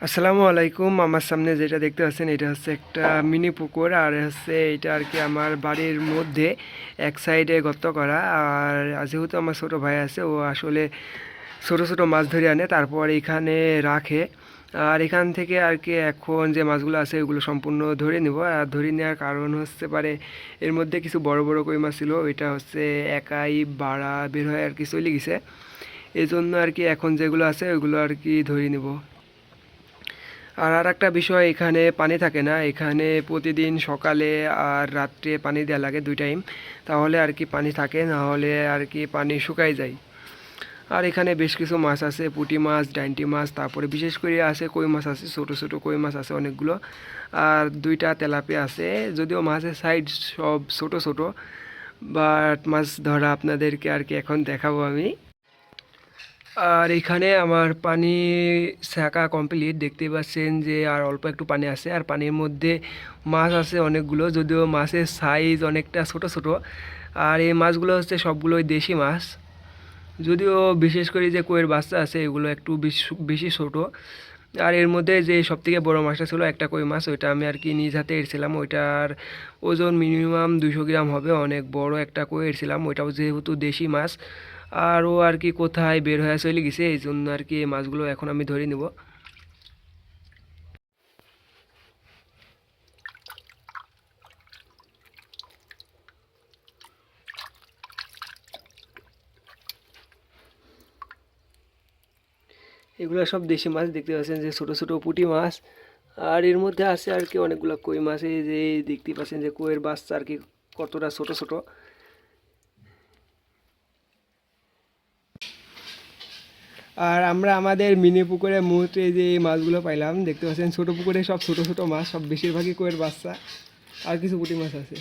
আসসালামু আলাইকুম। আমার সামনে যেটা দেখতে পাচ্ছেন এটা হচ্ছে একটা মিনি পুকুর, আর হচ্ছে এটা আর কি আমার বাড়ির মধ্যে এক সাইডে গর্ত করা। আর যেহেতু আমার ছোটো ভাই আছে, ও আসলে ছোটো ছোটো মাছ ধরে আনে, তারপর এখানে রাখে। আর এখান থেকে আর কি এখন যে মাছগুলো আছে ওগুলো সম্পূর্ণ ধরে নেব। আর ধরে নেওয়ার কারণ হচ্ছে পারে এর মধ্যে কিছু বড় বড় কই মাছ ছিল, ওইটা হচ্ছে একাই বাড়া বের হয়ে আর কি চলে গেছে। এই জন্য আর কি এখন যেগুলো আছে ওইগুলো আর কি ধরে নেব। আর একটা বিষয়, এখানে পানি থাকে না, এখানে প্রতিদিন সকালে আর রাত্রে পানি দেওয়া লাগে 2 টাইম, তাহলে আর কি পানি থাকে, না হলে আর কি পানি শুকাই যায়। আর এখানে বেশ কিছু মাছ আছে, পুঁটি মাছ, ডাইন্টি মাছ, তারপরে বিশেষ করে আছে কই মাছ আছে, ছোটো ছোটো কই মাছ আছে অনেকগুলো। আর 2টা তেলাপিয়া আছে, যদিও মাছের সাইজ সব ছোট ছোট, বাট মাছ ধরা আপনাদেরকে আর কি এখন দেখাবো আমি। আর এখানে আমার পানি ছাঁকা কমপ্লিট, দেখতে পাচ্ছেন যে আর অল্প একটু পানি আছে, আর পানির মধ্যে মাছ আছে অনেকগুলো, যদিও মাছের সাইজ অনেকটা ছোট ছোট। আর এই মাছগুলো হচ্ছে সবগুলোই দেশি মাছ, যদিও বিশেষ করে যে কইয়ের বাচ্চা আছে এগুলো একটু বেশি ছোট। আর এর মধ্যে যে সবথেকে বড় মাছটা ছিল একটা কই মাছ, ওইটা আমি আর কি নিজ হাতে এড়ছিলাম, ওইটার ওজন মিনিমাম 200 গ্রাম হবে, অনেক বড় একটা কই এড়ছিলাম, ওইটাও যেহেতু দেশি মাছ। আর ও আর কি কোথায় বের হয়ে চলে গেছে, এই জন্য আর কি এই মাছগুলো এখন আমি ধরে নেব। এগুলো সব দেশি মাছ, দেখতে পাচ্ছেন যে ছোট ছোট পুঁটি মাছ। আর এর মধ্যে আছে আর কি অনেকগুলো কই মাছ, এই যে দেখতে পাচ্ছেন যে কইয়ের বাচ্চা আর কি কতটা ছোট ছোট। আর আমরা আমাদের মিনি পুকুরে মুহূর্তে যে মাছগুলো পাইলাম, দেখতে পাচ্ছেন ছোট পুকুরে সব ছোট ছোট মাছ, সব বেশিরভাগই কইয়ের বাচ্চা, আর কিছু পুঁটি মাছ আছে।